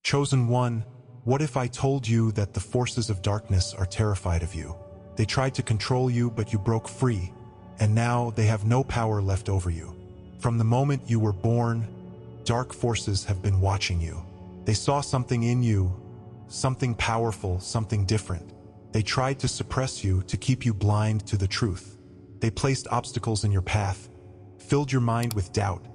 Chosen one, what if I told you that the forces of darkness are terrified of you? They tried to control you, but you broke free, and now they have no power left over you. From the moment you were born, dark forces have been watching you. They saw something in you, something powerful, something different. They tried to suppress you, to keep you blind to the truth. They placed obstacles in your path, filled your mind with doubt,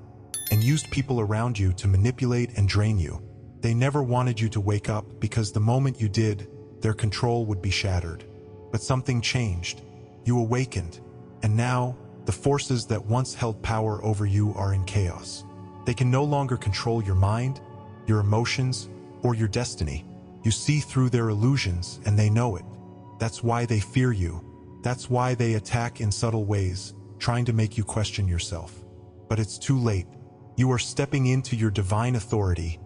and used people around you to manipulate and drain you. They never wanted you to wake up, because the moment you did, their control would be shattered. But something changed. You awakened, and now, the forces that once held power over you are in chaos. They can no longer control your mind, your emotions, or your destiny. You see through their illusions, and they know it. That's why they fear you. That's why they attack in subtle ways, trying to make you question yourself. But it's too late. You are stepping into your divine authority,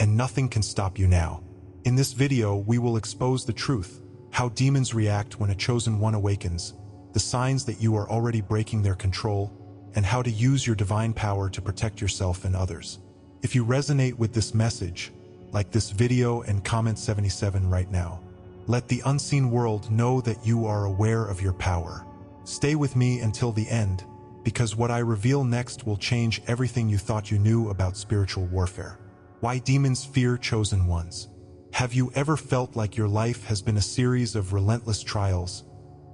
and nothing can stop you now. In this video, we will expose the truth, how demons react when a chosen one awakens, the signs that you are already breaking their control, and how to use your divine power to protect yourself and others. If you resonate with this message, like this video and comment 77 right now. Let the unseen world know that you are aware of your power. Stay with me until the end, because what I reveal next will change everything you thought you knew about spiritual warfare. Why demons fear chosen ones. Have you ever felt like your life has been a series of relentless trials,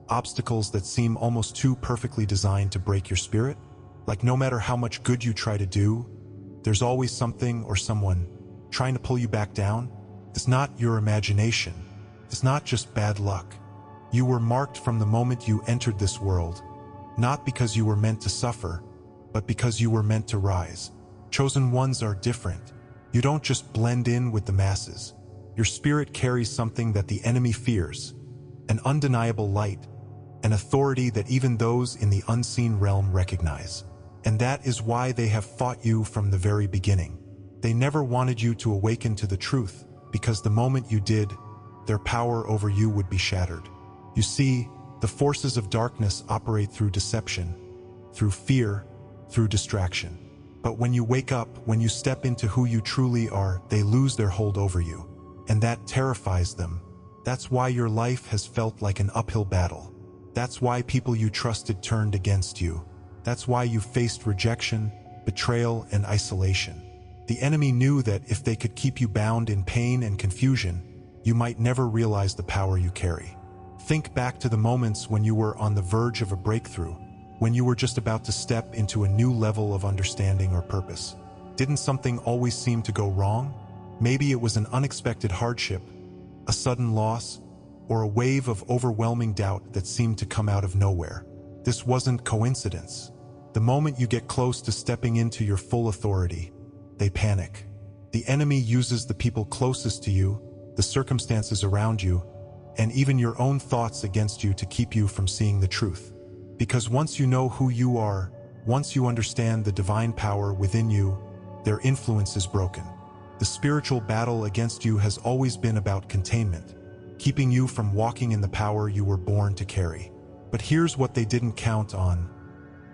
obstacles that seem almost too perfectly designed to break your spirit? Like no matter how much good you try to do, there's always something or someone trying to pull you back down? It's not your imagination. It's not just bad luck. You were marked from the moment you entered this world, not because you were meant to suffer, but because you were meant to rise. Chosen ones are different. You don't just blend in with the masses. Your spirit carries something that the enemy fears, an undeniable light, an authority that even those in the unseen realm recognize. And that is why they have fought you from the very beginning. They never wanted you to awaken to the truth, because the moment you did, their power over you would be shattered. You see, the forces of darkness operate through deception, through fear, through distraction. But when you wake up, when you step into who you truly are, they lose their hold over you. And that terrifies them. That's why your life has felt like an uphill battle. That's why people you trusted turned against you. That's why you faced rejection, betrayal, and isolation. The enemy knew that if they could keep you bound in pain and confusion, you might never realize the power you carry. Think back to the moments when you were on the verge of a breakthrough, when you were just about to step into a new level of understanding or purpose. Didn't something always seem to go wrong? Maybe it was an unexpected hardship, a sudden loss, or a wave of overwhelming doubt that seemed to come out of nowhere. This wasn't coincidence. The moment you get close to stepping into your full authority, they panic. The enemy uses the people closest to you, the circumstances around you, and even your own thoughts against you to keep you from seeing the truth. Because once you know who you are, once you understand the divine power within you, their influence is broken. The spiritual battle against you has always been about containment, keeping you from walking in the power you were born to carry. But here's what they didn't count on: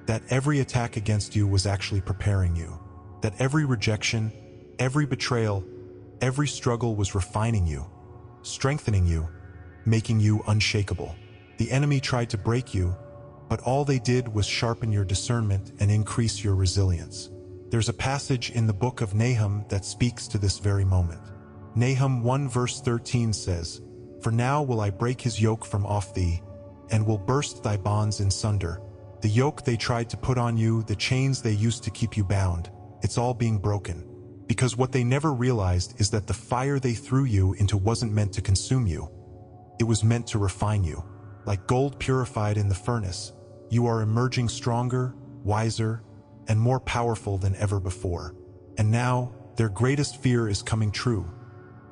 that every attack against you was actually preparing you. That every rejection, every betrayal, every struggle was refining you, strengthening you, making you unshakable. The enemy tried to break you, but all they did was sharpen your discernment and increase your resilience. There's a passage in the book of Nahum that speaks to this very moment. Nahum 1 verse 13 says, "For now will I break his yoke from off thee, and will burst thy bonds in sunder." The yoke they tried to put on you, the chains they used to keep you bound, it's all being broken. Because what they never realized is that the fire they threw you into wasn't meant to consume you. It was meant to refine you. Like gold purified in the furnace, you are emerging stronger, wiser, and more powerful than ever before. And now, their greatest fear is coming true.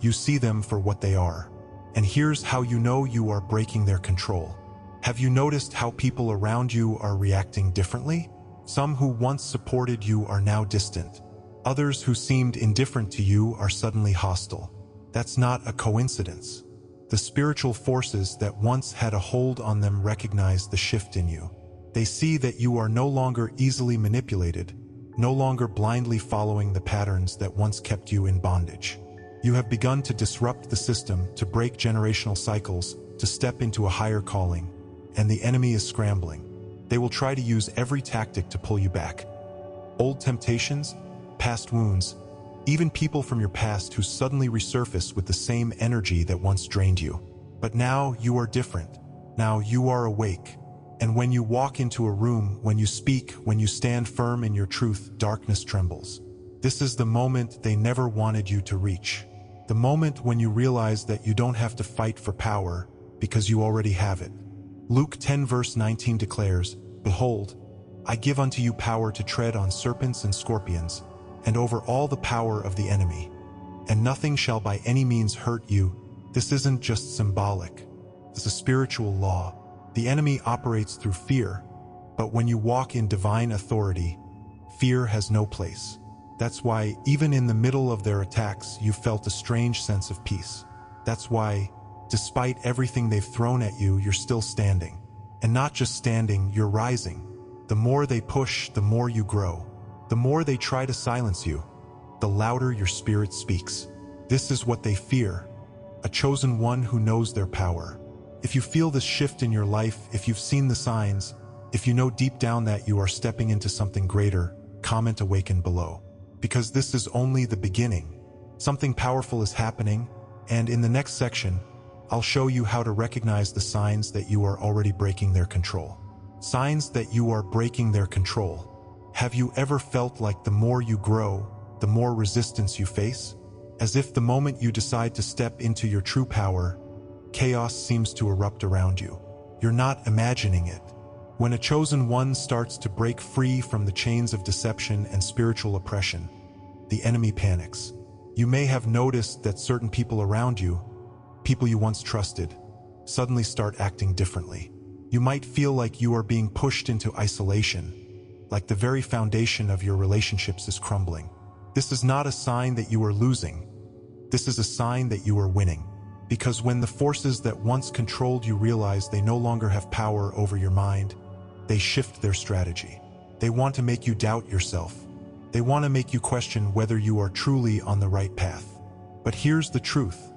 You see them for what they are. And here's how you know you are breaking their control. Have you noticed how people around you are reacting differently? Some who once supported you are now distant. Others who seemed indifferent to you are suddenly hostile. That's not a coincidence. The spiritual forces that once had a hold on them recognize the shift in you. They see that you are no longer easily manipulated, no longer blindly following the patterns that once kept you in bondage. You have begun to disrupt the system, to break generational cycles, to step into a higher calling, and the enemy is scrambling. They will try to use every tactic to pull you back. Old temptations, past wounds, even people from your past who suddenly resurface with the same energy that once drained you. But now you are different. Now you are awake. And when you walk into a room, when you speak, when you stand firm in your truth, darkness trembles. This is the moment they never wanted you to reach. The moment when you realize that you don't have to fight for power because you already have it. Luke 10 verse 19 declares, "Behold, I give unto you power to tread on serpents and scorpions, and over all the power of the enemy, and nothing shall by any means hurt you." This isn't just symbolic. It's a spiritual law. The enemy operates through fear, but when you walk in divine authority, fear has no place. That's why, even in the middle of their attacks, you felt a strange sense of peace. That's why, despite everything they've thrown at you, you're still standing. And not just standing, you're rising. The more they push, the more you grow. The more they try to silence you, the louder your spirit speaks. This is what they fear, a chosen one who knows their power. If you feel this shift in your life, if you've seen the signs, if you know deep down that you are stepping into something greater, comment "Awaken" below. Because this is only the beginning. Something powerful is happening, and in the next section, I'll show you how to recognize the signs that you are already breaking their control. Signs that you are breaking their control. Have you ever felt like the more you grow, the more resistance you face? As if the moment you decide to step into your true power, chaos seems to erupt around you. You're not imagining it. When a chosen one starts to break free from the chains of deception and spiritual oppression, the enemy panics. You may have noticed that certain people around you, people you once trusted, suddenly start acting differently. You might feel like you are being pushed into isolation, like the very foundation of your relationships is crumbling. This is not a sign that you are losing. This is a sign that you are winning. Because when the forces that once controlled you realize they no longer have power over your mind, they shift their strategy. They want to make you doubt yourself. They want to make you question whether you are truly on the right path. But here's the truth.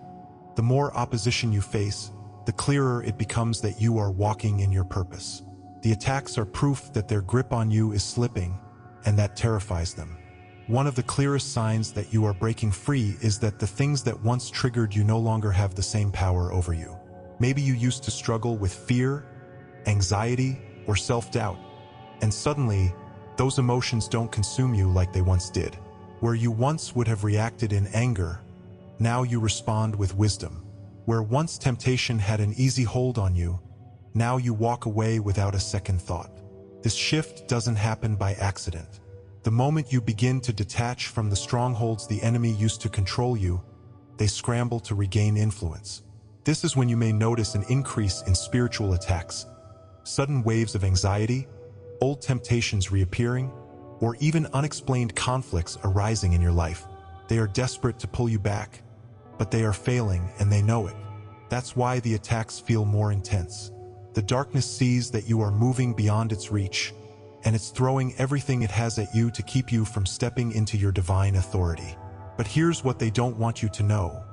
The more opposition you face, the clearer it becomes that you are walking in your purpose. The attacks are proof that their grip on you is slipping, and that terrifies them. One of the clearest signs that you are breaking free is that the things that once triggered you no longer have the same power over you. Maybe you used to struggle with fear, anxiety, or self-doubt, and suddenly, those emotions don't consume you like they once did. Where you once would have reacted in anger, now you respond with wisdom. Where once temptation had an easy hold on you, now you walk away without a second thought. This shift doesn't happen by accident. The moment you begin to detach from the strongholds the enemy used to control you, they scramble to regain influence. This is when you may notice an increase in spiritual attacks, sudden waves of anxiety, old temptations reappearing, or even unexplained conflicts arising in your life. They are desperate to pull you back, but they are failing and they know it. That's why the attacks feel more intense. The darkness sees that you are moving beyond its reach, and it's throwing everything it has at you to keep you from stepping into your divine authority. But here's what they don't want you to know.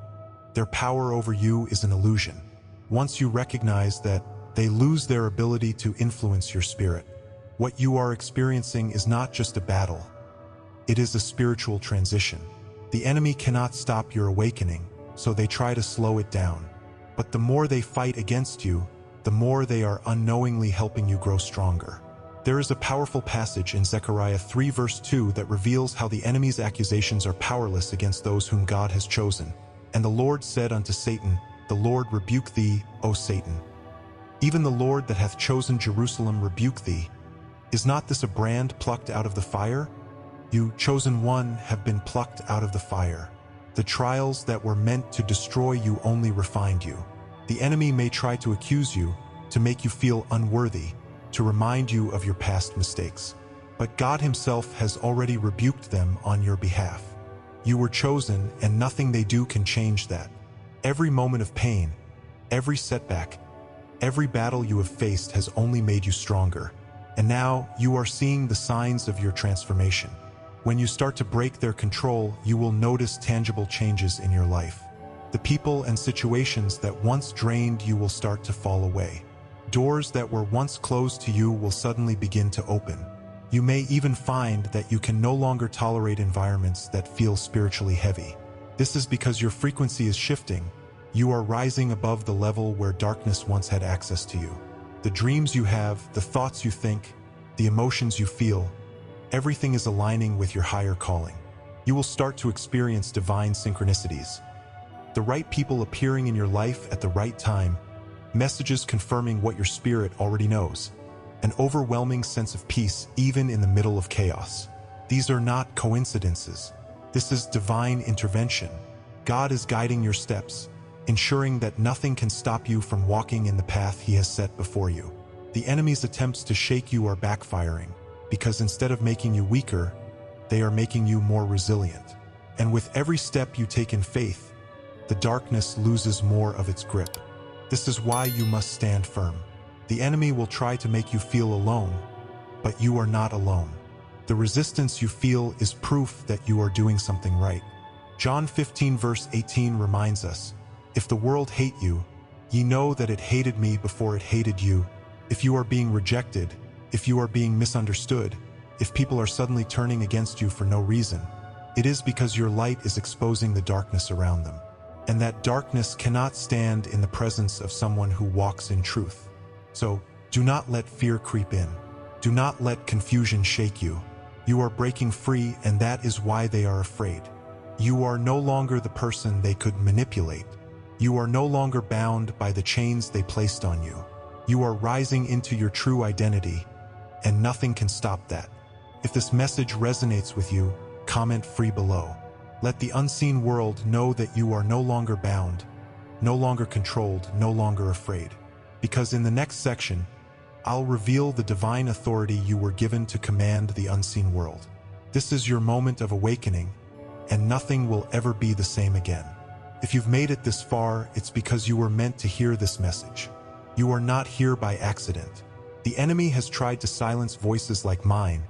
Their power over you is an illusion. Once you recognize that, they lose their ability to influence your spirit. What you are experiencing is not just a battle. It is a spiritual transition. The enemy cannot stop your awakening, so they try to slow it down. But the more they fight against you, the more they are unknowingly helping you grow stronger. There is a powerful passage in Zechariah 3 verse 2 that reveals how the enemy's accusations are powerless against those whom God has chosen. And the Lord said unto Satan, The Lord rebuke thee, O Satan. Even the Lord that hath chosen Jerusalem rebuke thee. Is not this a brand plucked out of the fire? You, chosen one, have been plucked out of the fire. The trials that were meant to destroy you only refined you. The enemy may try to accuse you, to make you feel unworthy, to remind you of your past mistakes. But God Himself has already rebuked them on your behalf. You were chosen, and nothing they do can change that. Every moment of pain, every setback, every battle you have faced has only made you stronger. And now you are seeing the signs of your transformation. When you start to break their control, you will notice tangible changes in your life. The people and situations that once drained you will start to fall away. Doors that were once closed to you will suddenly begin to open. You may even find that you can no longer tolerate environments that feel spiritually heavy. This is because your frequency is shifting. You are rising above the level where darkness once had access to you. The dreams you have, the thoughts you think, the emotions you feel, everything is aligning with your higher calling. You will start to experience divine synchronicities. The right people appearing in your life at the right time, messages confirming what your spirit already knows, an overwhelming sense of peace even in the middle of chaos. These are not coincidences. This is divine intervention. God is guiding your steps, ensuring that nothing can stop you from walking in the path He has set before you. The enemy's attempts to shake you are backfiring, because instead of making you weaker, they are making you more resilient. And with every step you take in faith, the darkness loses more of its grip. This is why you must stand firm. The enemy will try to make you feel alone, but you are not alone. The resistance you feel is proof that you are doing something right. John 15 verse 18 reminds us, "If the world hate you, ye know that it hated me before it hated you." If you are being rejected, if you are being misunderstood, if people are suddenly turning against you for no reason, it is because your light is exposing the darkness around them. And that darkness cannot stand in the presence of someone who walks in truth. So, do not let fear creep in. Do not let confusion shake you. You are breaking free, and that is why they are afraid. You are no longer the person they could manipulate. You are no longer bound by the chains they placed on you. You are rising into your true identity, and nothing can stop that. If this message resonates with you, comment free below. Let the unseen world know that you are no longer bound, no longer controlled, no longer afraid. Because in the next section, I'll reveal the divine authority you were given to command the unseen world. This is your moment of awakening, and nothing will ever be the same again. If you've made it this far, it's because you were meant to hear this message. You are not here by accident. The enemy has tried to silence voices like mine,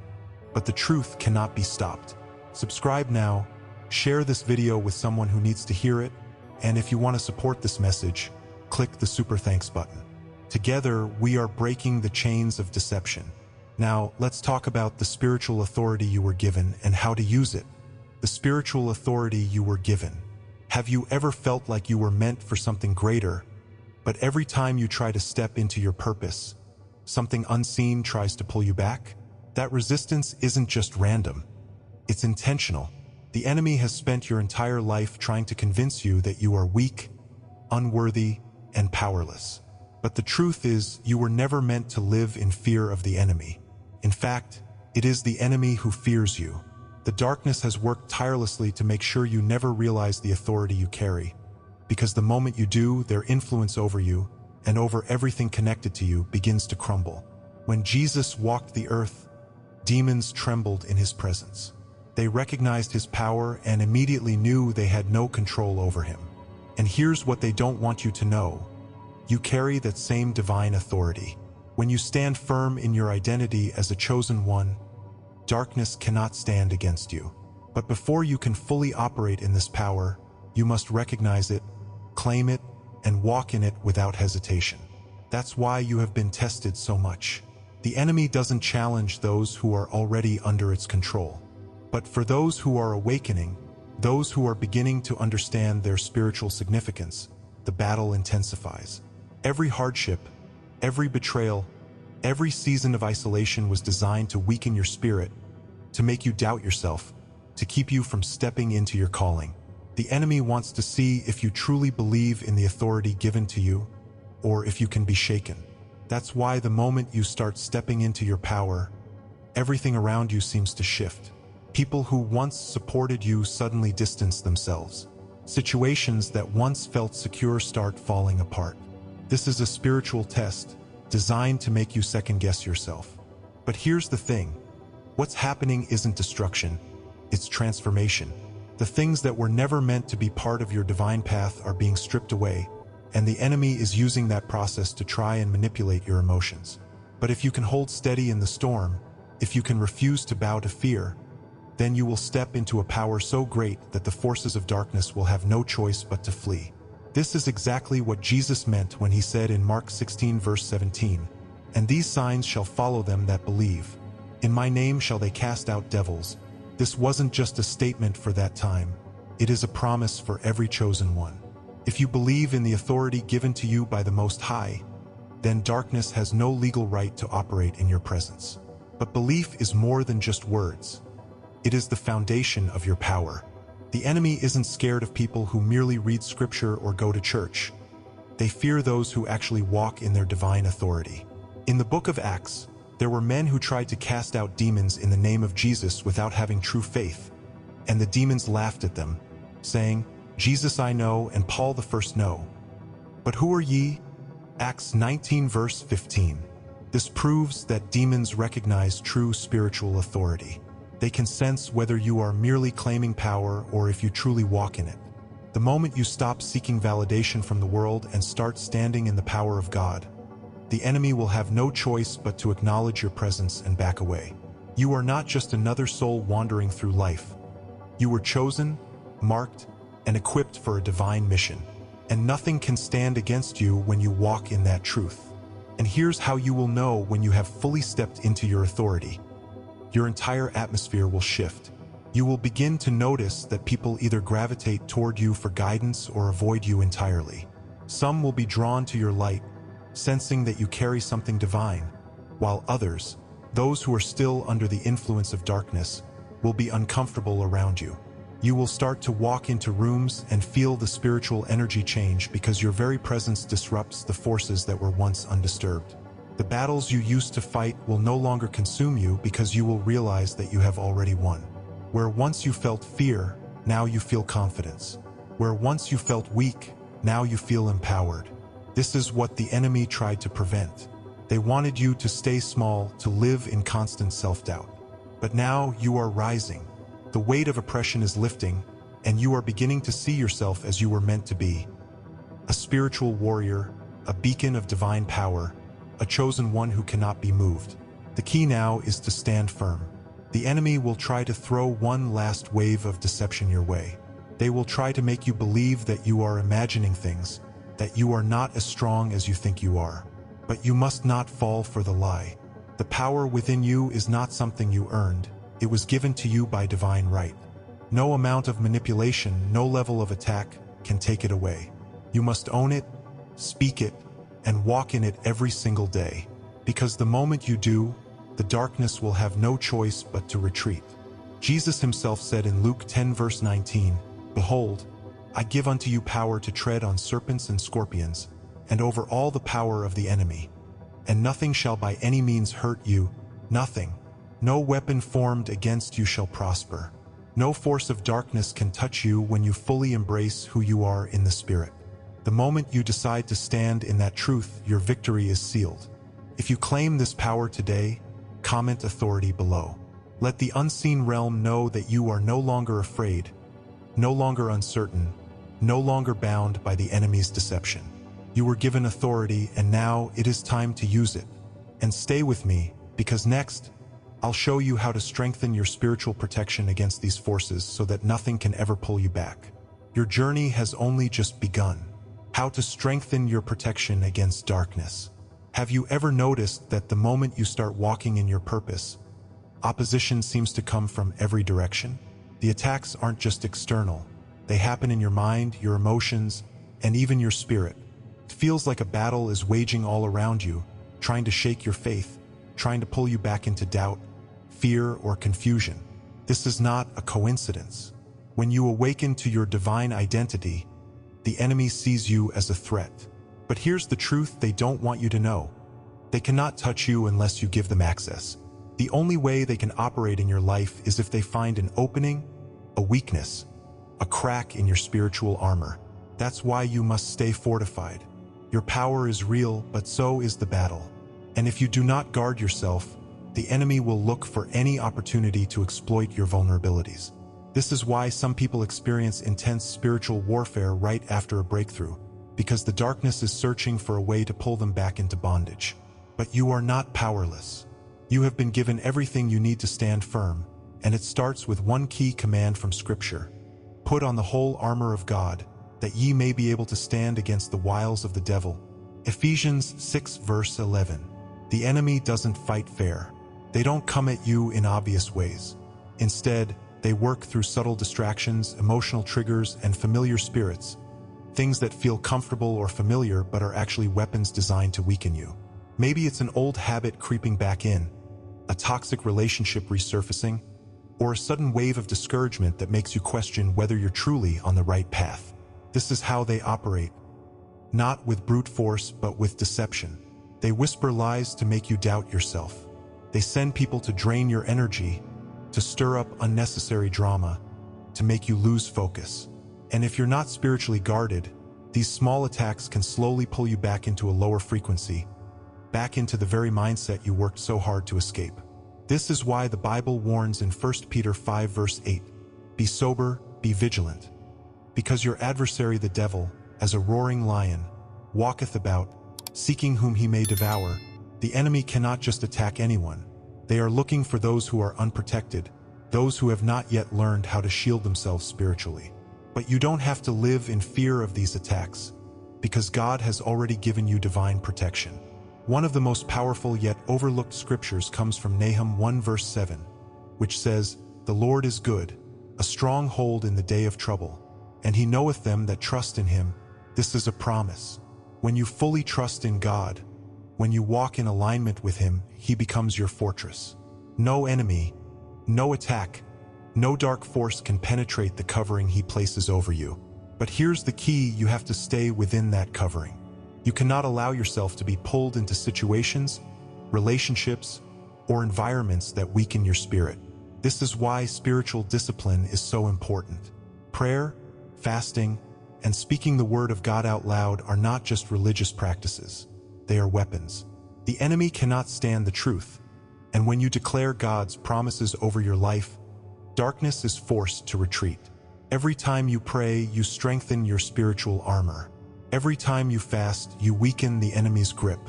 but the truth cannot be stopped. Subscribe now, share this video with someone who needs to hear it, and if you want to support this message, click the super thanks button. Together, we are breaking the chains of deception. Now, let's talk about the spiritual authority you were given and how to use it. The spiritual authority you were given. Have you ever felt like you were meant for something greater, but every time you try to step into your purpose, something unseen tries to pull you back? That resistance isn't just random. It's intentional. The enemy has spent your entire life trying to convince you that you are weak, unworthy, and powerless. But the truth is, you were never meant to live in fear of the enemy. In fact, it is the enemy who fears you. The darkness has worked tirelessly to make sure you never realize the authority you carry. Because the moment you do, their influence over you, and over everything connected to you, begins to crumble. When Jesus walked the earth, demons trembled in his presence. They recognized his power and immediately knew they had no control over him. And here's what they don't want you to know. You carry that same divine authority. When you stand firm in your identity as a chosen one, darkness cannot stand against you. But before you can fully operate in this power, you must recognize it, claim it, and walk in it without hesitation. That's why you have been tested so much. The enemy doesn't challenge those who are already under its control. But for those who are awakening, those who are beginning to understand their spiritual significance, the battle intensifies. Every hardship, every betrayal, every season of isolation was designed to weaken your spirit, to make you doubt yourself, to keep you from stepping into your calling. The enemy wants to see if you truly believe in the authority given to you, or if you can be shaken. That's why the moment you start stepping into your power, everything around you seems to shift. People who once supported you suddenly distance themselves. Situations that once felt secure start falling apart. This is a spiritual test, designed to make you second-guess yourself. But here's the thing. What's happening isn't destruction, it's transformation. The things that were never meant to be part of your divine path are being stripped away, and the enemy is using that process to try and manipulate your emotions. But if you can hold steady in the storm, if you can refuse to bow to fear, then you will step into a power so great that the forces of darkness will have no choice but to flee. This is exactly what Jesus meant when he said in Mark 16 verse 17, "And these signs shall follow them that believe. In my name shall they cast out devils." This wasn't just a statement for that time. It is a promise for every chosen one. If you believe in the authority given to you by the Most High, then darkness has no legal right to operate in your presence. But belief is more than just words. It is the foundation of your power. The enemy isn't scared of people who merely read scripture or go to church. They fear those who actually walk in their divine authority. In the book of Acts, there were men who tried to cast out demons in the name of Jesus without having true faith, and the demons laughed at them, saying, "Jesus I know, and Paul the first know. But who are ye?" Acts 19 verse 15. This proves that demons recognize true spiritual authority. They can sense whether you are merely claiming power or if you truly walk in it. The moment you stop seeking validation from the world and start standing in the power of God, the enemy will have no choice but to acknowledge your presence and back away. You are not just another soul wandering through life. You were chosen, marked, and equipped for a divine mission. And nothing can stand against you when you walk in that truth. And here's how you will know when you have fully stepped into your authority. Your entire atmosphere will shift. You will begin to notice that people either gravitate toward you for guidance or avoid you entirely. Some will be drawn to your light, sensing that you carry something divine, while others, those who are still under the influence of darkness, will be uncomfortable around you. You will start to walk into rooms and feel the spiritual energy change because your very presence disrupts the forces that were once undisturbed. The battles you used to fight will no longer consume you because you will realize that you have already won. Where once you felt fear, now you feel confidence. Where once you felt weak, now you feel empowered. This is what the enemy tried to prevent. They wanted you to stay small, to live in constant self-doubt. But now you are rising. The weight of oppression is lifting, and you are beginning to see yourself as you were meant to be. A spiritual warrior, a beacon of divine power, a chosen one who cannot be moved. The key now is to stand firm. The enemy will try to throw one last wave of deception your way. They will try to make you believe that you are imagining things, that you are not as strong as you think you are. But you must not fall for the lie. The power within you is not something you earned. It was given to you by divine right. No amount of manipulation, no level of attack can take it away. You must own it, speak it, and walk in it every single day. Because the moment you do, the darkness will have no choice but to retreat. Jesus himself said in Luke 10 verse 19, "Behold, I give unto you power to tread on serpents and scorpions, and over all the power of the enemy. And nothing shall by any means hurt you, nothing. No weapon formed against you shall prosper. No force of darkness can touch you when you fully embrace who you are in the Spirit." The moment you decide to stand in that truth, your victory is sealed. If you claim this power today, comment authority below. Let the unseen realm know that you are no longer afraid, no longer uncertain, no longer bound by the enemy's deception. You were given authority, and now it is time to use it. And stay with me, because next, I'll show you how to strengthen your spiritual protection against these forces so that nothing can ever pull you back. Your journey has only just begun. How to strengthen your protection against darkness. Have you ever noticed that the moment you start walking in your purpose, opposition seems to come from every direction? The attacks aren't just external. They happen in your mind, your emotions, and even your spirit. It feels like a battle is waging all around you, trying to shake your faith, trying to pull you back into doubt, fear, or confusion. This is not a coincidence. When you awaken to your divine identity, the enemy sees you as a threat. But here's the truth they don't want you to know. They cannot touch you unless you give them access. The only way they can operate in your life is if they find an opening, a weakness, a crack in your spiritual armor. That's why you must stay fortified. Your power is real, but so is the battle. And if you do not guard yourself, the enemy will look for any opportunity to exploit your vulnerabilities. This is why some people experience intense spiritual warfare right after a breakthrough, because the darkness is searching for a way to pull them back into bondage. But you are not powerless. You have been given everything you need to stand firm, And it starts with one key command from Scripture. Put on the whole armor of God, that ye may be able to stand against the wiles of the devil. Ephesians 6 verse 11. The enemy doesn't fight fair. They don't come at you in obvious ways. Instead, they work through subtle distractions, emotional triggers, and familiar spirits. Things that feel comfortable or familiar but are actually weapons designed to weaken you. Maybe it's an old habit creeping back in, a toxic relationship resurfacing, or a sudden wave of discouragement that makes you question whether you're truly on the right path. This is how they operate. Not with brute force, but with deception. They whisper lies to make you doubt yourself. They send people to drain your energy, to stir up unnecessary drama, to make you lose focus. And if you're not spiritually guarded, these small attacks can slowly pull you back into a lower frequency, back into the very mindset you worked so hard to escape. This is why the Bible warns in 1 Peter 5 verse 8, "Be sober, be vigilant, because your adversary the devil, as a roaring lion, walketh about, seeking whom he may devour." The enemy cannot just attack anyone. They are looking for those who are unprotected, those who have not yet learned how to shield themselves spiritually. But you don't have to live in fear of these attacks, because God has already given you divine protection. One of the most powerful yet overlooked scriptures comes from Nahum 1 verse 7, which says, "The Lord is good, a stronghold in the day of trouble, and he knoweth them that trust in him." This is a promise. When you fully trust in God, when you walk in alignment with him, he becomes your fortress. No enemy, no attack, no dark force can penetrate the covering he places over you. But here's the key: you have to stay within that covering. You cannot allow yourself to be pulled into situations, relationships, or environments that weaken your spirit. This is why spiritual discipline is so important. Prayer, fasting, and speaking the word of God out loud are not just religious practices. They are weapons. The enemy cannot stand the truth, and when you declare God's promises over your life, darkness is forced to retreat. Every time you pray, you strengthen your spiritual armor. Every time you fast, you weaken the enemy's grip.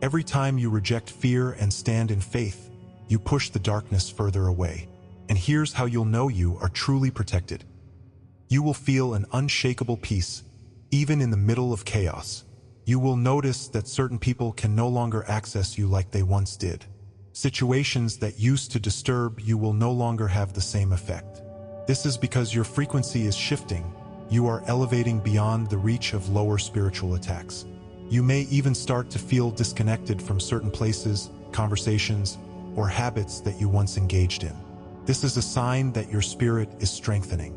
Every time you reject fear and stand in faith, you push the darkness further away. And here's how you'll know you are truly protected. You will feel an unshakable peace, even in the middle of chaos. You will notice that certain people can no longer access you like they once did. Situations that used to disturb you will no longer have the same effect. This is because your frequency is shifting. You are elevating beyond the reach of lower spiritual attacks. You may even start to feel disconnected from certain places, conversations, or habits that you once engaged in. This is a sign that your spirit is strengthening.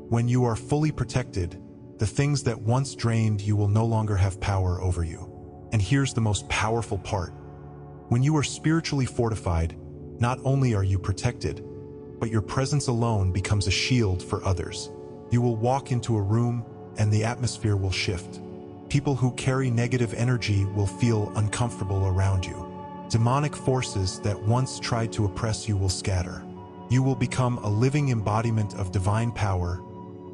When you are fully protected, the things that once drained you will no longer have power over you. And here's the most powerful part. When you are spiritually fortified, not only are you protected, but your presence alone becomes a shield for others. You will walk into a room and the atmosphere will shift. People who carry negative energy will feel uncomfortable around you. Demonic forces that once tried to oppress you will scatter. You will become a living embodiment of divine power,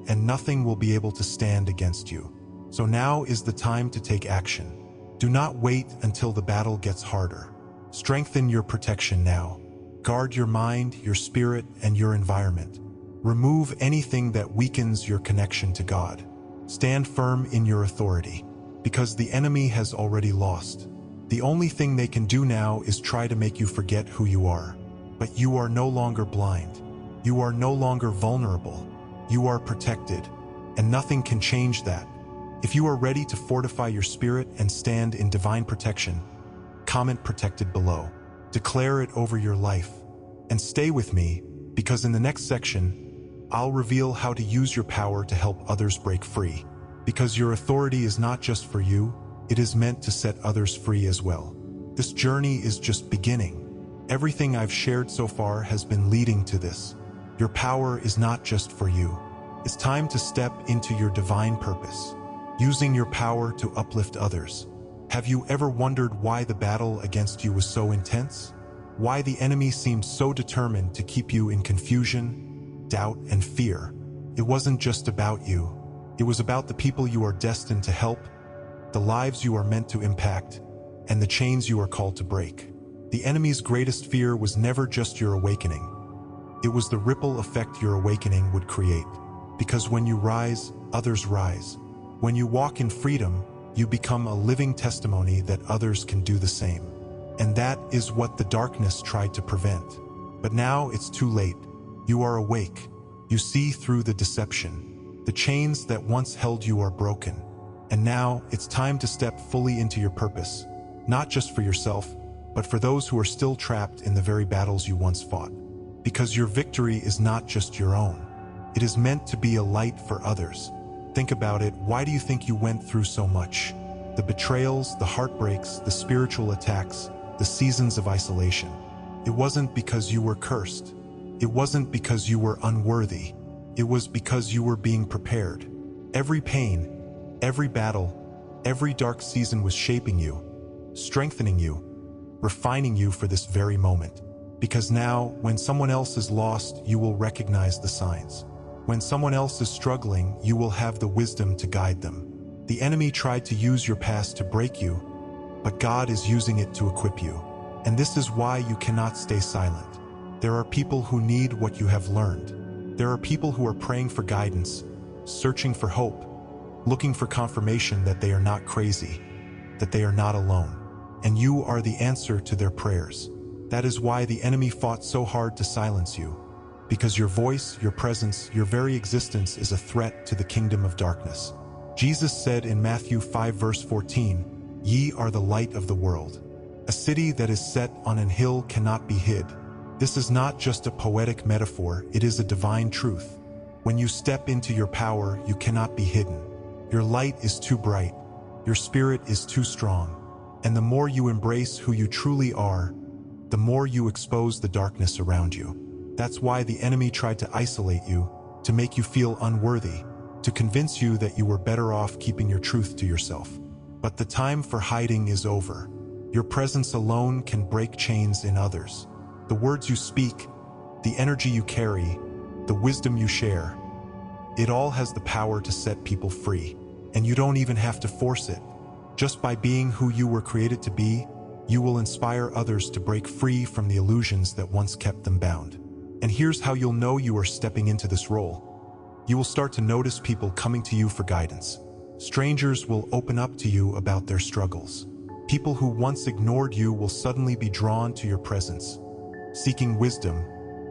and nothing will be able to stand against you. So now is the time to take action. Do not wait until the battle gets harder. Strengthen your protection now. Guard your mind, your spirit, and your environment. Remove anything that weakens your connection to God. Stand firm in your authority, because the enemy has already lost. The only thing they can do now is try to make you forget who you are. But you are no longer blind. You are no longer vulnerable. You are protected, and nothing can change that. If you are ready to fortify your spirit and stand in divine protection, comment "protected" below. Declare it over your life. And stay with me, because in the next section, I'll reveal how to use your power to help others break free. Because your authority is not just for you, it is meant to set others free as well. This journey is just beginning. Everything I've shared so far has been leading to this. Your power is not just for you. It's time to step into your divine purpose, using your power to uplift others. Have you ever wondered why the battle against you was so intense? Why the enemy seemed so determined to keep you in confusion, doubt, and fear? It wasn't just about you. It was about the people you are destined to help, the lives you are meant to impact, and the chains you are called to break. The enemy's greatest fear was never just your awakening. It was the ripple effect your awakening would create. Because when you rise, others rise. When you walk in freedom, you become a living testimony that others can do the same. And that is what the darkness tried to prevent. But now it's too late. You are awake. You see through the deception. The chains that once held you are broken. And now it's time to step fully into your purpose. Not just for yourself, but for those who are still trapped in the very battles you once fought. Because your victory is not just your own. It is meant to be a light for others. Think about it. Why do you think you went through so much? The betrayals, the heartbreaks, the spiritual attacks, the seasons of isolation. It wasn't because you were cursed. It wasn't because you were unworthy. It was because you were being prepared. Every pain, every battle, every dark season was shaping you, strengthening you, refining you for this very moment. Because now, when someone else is lost, you will recognize the signs. When someone else is struggling, you will have the wisdom to guide them. The enemy tried to use your past to break you, but God is using it to equip you. And this is why you cannot stay silent. There are people who need what you have learned. There are people who are praying for guidance, searching for hope, looking for confirmation that they are not crazy, that they are not alone. And you are the answer to their prayers. That is why the enemy fought so hard to silence you. Because your voice, your presence, your very existence is a threat to the kingdom of darkness. Jesus said in Matthew 5 verse 14, "Ye are the light of the world. A city that is set on an hill cannot be hid." This is not just a poetic metaphor, it is a divine truth. When you step into your power, you cannot be hidden. Your light is too bright. Your spirit is too strong. And the more you embrace who you truly are, the more you expose the darkness around you. That's why the enemy tried to isolate you, to make you feel unworthy, to convince you that you were better off keeping your truth to yourself. But the time for hiding is over. Your presence alone can break chains in others. The words you speak, the energy you carry, the wisdom you share, it all has the power to set people free. And you don't even have to force it. Just by being who you were created to be, you will inspire others to break free from the illusions that once kept them bound. And here's how you'll know you are stepping into this role. You will start to notice people coming to you for guidance. Strangers will open up to you about their struggles. People who once ignored you will suddenly be drawn to your presence, seeking wisdom,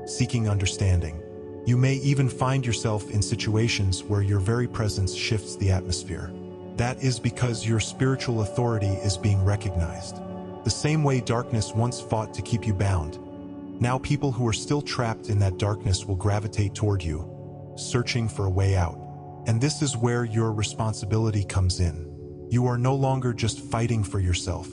seeking understanding. You may even find yourself in situations where your very presence shifts the atmosphere. That is because your spiritual authority is being recognized. The same way darkness once fought to keep you bound, now people who are still trapped in that darkness will gravitate toward you, searching for a way out. And this is where your responsibility comes in. You are no longer just fighting for yourself.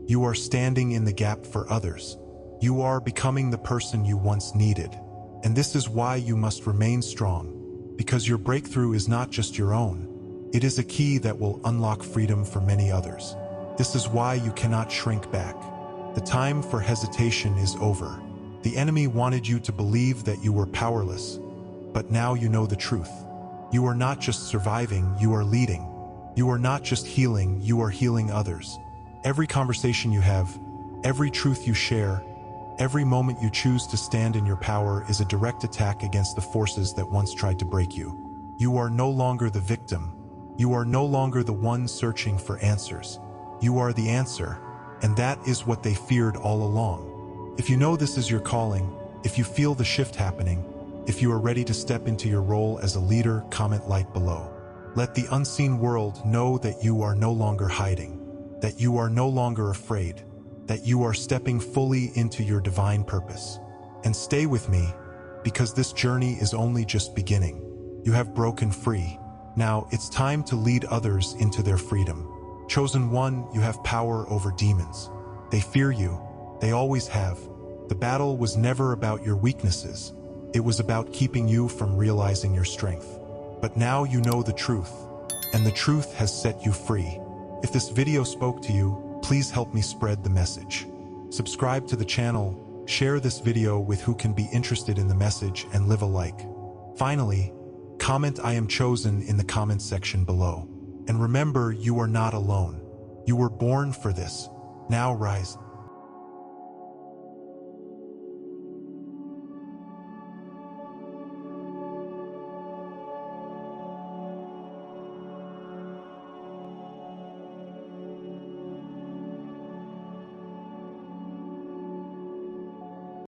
You are standing in the gap for others. You are becoming the person you once needed. And this is why you must remain strong, because your breakthrough is not just your own. It is a key that will unlock freedom for many others. This is why you cannot shrink back. The time for hesitation is over. The enemy wanted you to believe that you were powerless, but now you know the truth. You are not just surviving, you are leading. You are not just healing, you are healing others. Every conversation you have, every truth you share, every moment you choose to stand in your power is a direct attack against the forces that once tried to break you. You are no longer the victim. You are no longer the one searching for answers. You are the answer, and that is what they feared all along. If you know this is your calling, if you feel the shift happening, if you are ready to step into your role as a leader, comment like below. Let the unseen world know that you are no longer hiding, that you are no longer afraid, that you are stepping fully into your divine purpose. And stay with me, because this journey is only just beginning. You have broken free. Now it's time to lead others into their freedom. Chosen one, you have power over demons. They fear you. They always have. The battle was never about your weaknesses. It was about keeping you from realizing your strength. But now you know the truth, and the truth has set you free. If this video spoke to you, please help me spread the message. Subscribe to the channel, share this video with who can be interested in the message, and leave a like. Finally, comment "I am chosen" in the comment section below. And remember, you are not alone. You were born for this. Now rise.